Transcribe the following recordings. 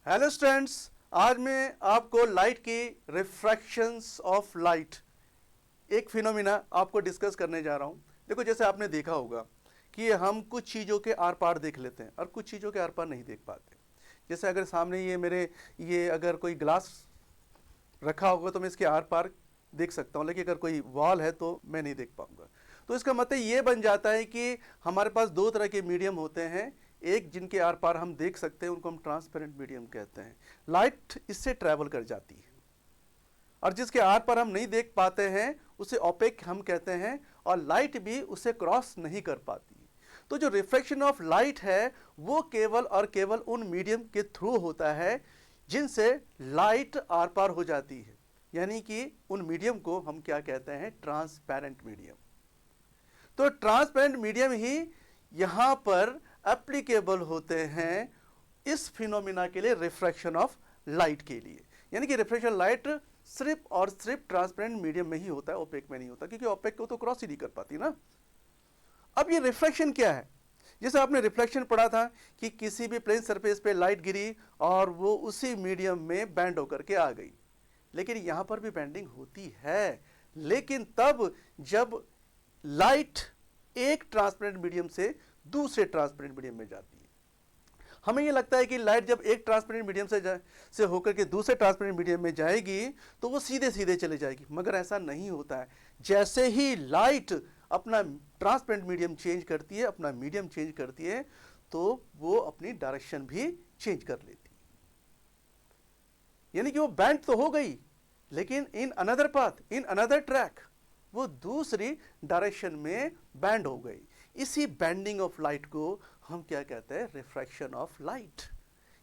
Hello students, आज मैं आपको लाइट की रिफ्रैक्शंस ऑफ लाइट एक फिनोमिना आपको डिस्कस करने जा रहा हूँ। देखो, जैसे आपने देखा होगा कि हम कुछ चीज़ों के आर पार देख लेते हैं और कुछ चीज़ों के आर पार नहीं देख पाते। जैसे अगर सामने ये अगर कोई ग्लास रखा होगा तो मैं इसके आर पार देख सकता हूँ, लेकिन अगर कोई वॉल है तो मैं नहीं देख पाऊंगा। तो इसका मतलब ये बन जाता है कि हमारे पास दो तरह के मीडियम होते हैं। एक जिनके आर पार हम देख सकते हैं, उनको हम ट्रांसपेरेंट मीडियम कहते हैं। लाइट इससे ट्रैवल कर जाती है, और जिसके आर पार हम नहीं देख पाते हैं उसे ओपेक हम कहते हैं, और लाइट भी उसे क्रॉस नहीं कर पाती। तो जो रिफ्लेक्शन ऑफ लाइट है वो केवल और केवल उन मीडियम के थ्रू होता है जिनसे लाइट आर पार हो जाती है, यानी कि उन मीडियम को हम क्या कहते हैं, ट्रांसपेरेंट मीडियम। तो ट्रांसपेरेंट मीडियम ही यहां पर एप्लीकेबल होते हैं इस फिनोमिना के लिए, रिफ्रैक्शन ऑफ लाइट के लिए। यानी कि रिफ्लेक्शन लाइट सिर्फ और सिर्फ ट्रांसपेरेंट मीडियम में ही होता है, ओपेक में नहीं होता, क्योंकि ओपेक को तो क्रॉस ही नहीं कर पाती ना। अब ये रिफ्लेक्शन क्या है? जैसे आपने रिफ्लेक्शन पढ़ा था कि किसी भी प्लेन सरफेस पे लाइट गिरी और वो उसी मीडियम में बैंड होकर के आ गई। लेकिन यहां पर भी बैंडिंग होती है, लेकिन तब जब लाइट एक ट्रांसपेरेंट मीडियम से दूसरे ट्रांसपेरेंट मीडियम में जाती है। हमें यह लगता है कि लाइट जब एक ट्रांसपेरेंट मीडियम से होकर के दूसरे ट्रांसपेरेंट मीडियम में जाएगी तो वो सीधे सीधे चले जाएगी, मगर ऐसा नहीं होता है। जैसे ही लाइट अपना ट्रांसपेरेंट मीडियम चेंज करती है, अपना मीडियम चेंज करती है, तो वो अपनी डायरेक्शन भी चेंज कर लेती है। यानी कि वो बैंड तो हो गई, लेकिन इन अनदर पाथ, इन अनदर ट्रैक, वो दूसरी डायरेक्शन में बैंड हो गई। इसी बैंडिंग ऑफ लाइट को हम क्या कहते हैं, रिफ्रैक्शन ऑफ लाइट।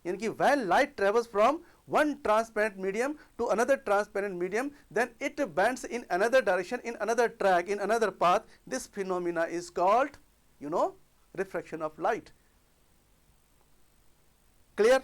यानी कि when light travels from one transparent medium to another transparent medium, then it bends in another direction, in another track, in another path. This phenomena is called refraction of light. Clear?